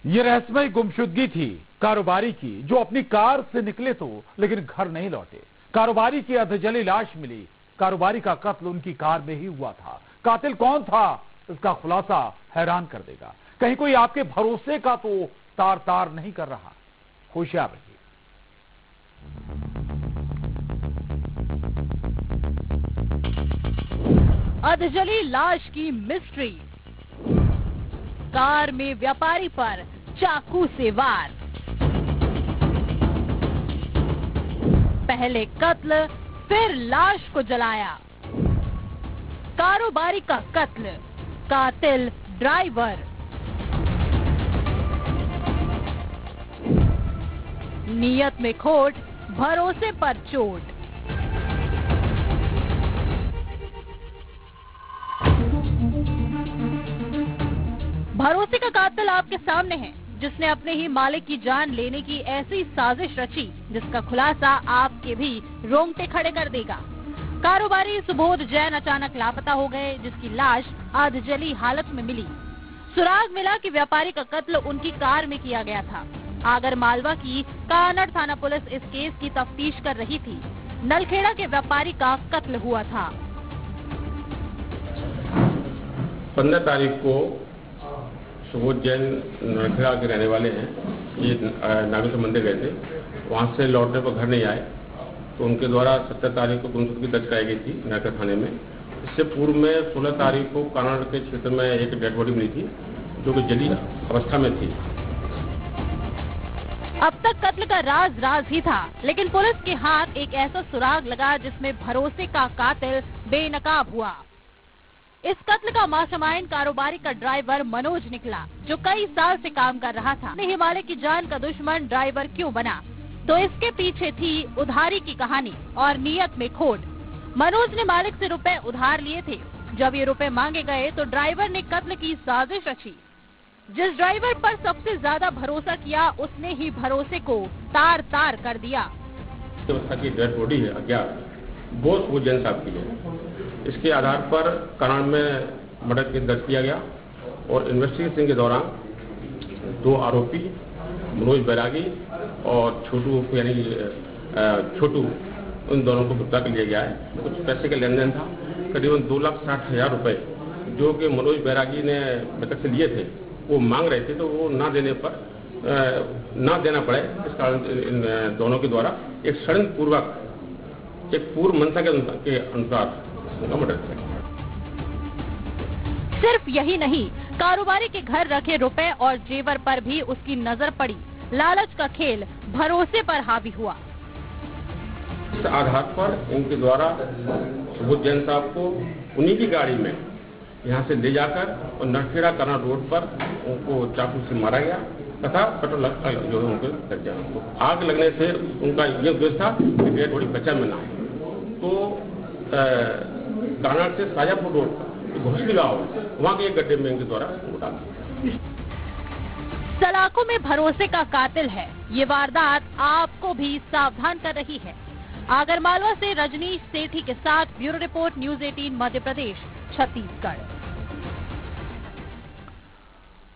ये रहस्यमय गुमशुदगी थी कारोबारी की, जो अपनी कार से निकले तो लेकिन घर नहीं लौटे। कारोबारी की अधजली लाश मिली। कारोबारी का कत्ल उनकी कार में ही हुआ था। कातिल कौन था, इसका खुलासा हैरान कर देगा। कहीं कोई आपके भरोसे का तो तार तार नहीं कर रहा। होशियार रहिए। अधजली लाश की मिस्ट्री। कार में व्यापारी पर चाकू से वार। पहले कत्ल, फिर लाश को जलाया। कारोबारी का कत्ल, कातिल ड्राइवर। नीयत में खोट, भरोसे पर चोट। भरोसे का कातिल आपके सामने है, जिसने अपने ही मालिक की जान लेने की ऐसी साजिश रची जिसका खुलासा आपके भी रोंगटे खड़े कर देगा। कारोबारी सुबोध जैन अचानक लापता हो गए, जिसकी लाश अधजली हालत में मिली। सुराग मिला कि व्यापारी का कत्ल उनकी कार में किया गया था। आगर मालवा की कानड़ थाना पुलिस इस केस की तफ्तीश कर रही थी। नलखेड़ा के व्यापारी का कत्ल हुआ था। 15 तारीख को सुबोध जैन नलखेड़ा के रहने वाले हैं। ये नागेश्वर मंदिर गए थे, वहाँ से लौटने पर घर नहीं आए तो उनके द्वारा 17 तारीख को गुमशुदगी दर्ज कराई गई थी नलखेड़ा थाने में। इससे पूर्व में 16 तारीख को कानड़ के क्षेत्र में एक डेड बॉडी मिली थी, जो कि जली अवस्था में थी। अब तक कत्ल का राज राज ही था, लेकिन पुलिस के हाथ एक ऐसा सुराग लगा जिसमें भरोसे का कातिल बेनकाब हुआ। इस कत्ल का मास्टरमाइंड कारोबारी का ड्राइवर मनोज निकला, जो कई साल से काम कर रहा था। हिमालय की जान का दुश्मन ड्राइवर क्यों बना, तो इसके पीछे थी उधारी की कहानी और नीयत में खोट। मनोज ने मालिक से रुपए उधार लिए थे। जब ये रुपए मांगे गए तो ड्राइवर ने कत्ल की साजिश रची। जिस ड्राइवर पर सबसे ज्यादा भरोसा किया, उसने ही भरोसे को तार तार कर दिया। डेड बॉडी है अज्ञात, वो सुबोध जैन साहब की है। इसके आधार पर कानड़ में मर्डर केस दर्ज किया गया और इन्वेस्टिगेशन के दौरान 2 आरोपी मनोज बैरागी और छोटू यानी छोटू, उन दोनों को गिरफ्तार कर लिया गया है। कुछ पैसे का लेन देन था, करीबन 2,60,000 रुपए, जो कि मनोज बैरागी ने मृतक से लिए थे, वो मांग रहे थे, तो वो ना देने पर ना देना पड़े, इस कारण इन दोनों के द्वारा एक षड्यंत्र पूर्वक, एक पूर्व मंशा के अनुसार उनका मर्डर किया। सिर्फ यही नहीं, कारोबारी के घर रखे रुपए और जेवर पर भी उसकी नजर पड़ी। लालच का खेल भरोसे पर हावी हुआ। इस आधार पर इनके द्वारा सुबोध जैन साहब को उन्हीं की गाड़ी में यहाँ से ले जाकर और नलखेड़ा कानड़ रोड पर उनको चाकू से मारा गया तथा पेट्रोल जो है उनको लग गया। आग लगने से उनका यह उद्देश्य था कि डेड बॉडी बचा में ना आए। तो कानड़ से साजापुर रोड घोसली गाँव, वहाँ के एक गड्ढे में इनके द्वारा डाल दिया। सलाखों में भरोसे का कातिल है। ये वारदात आपको भी सावधान कर रही है। आगरमालवा से रजनीश सेठी के साथ bureau report, news 18 Madhya Pradesh, Chhattisgarh.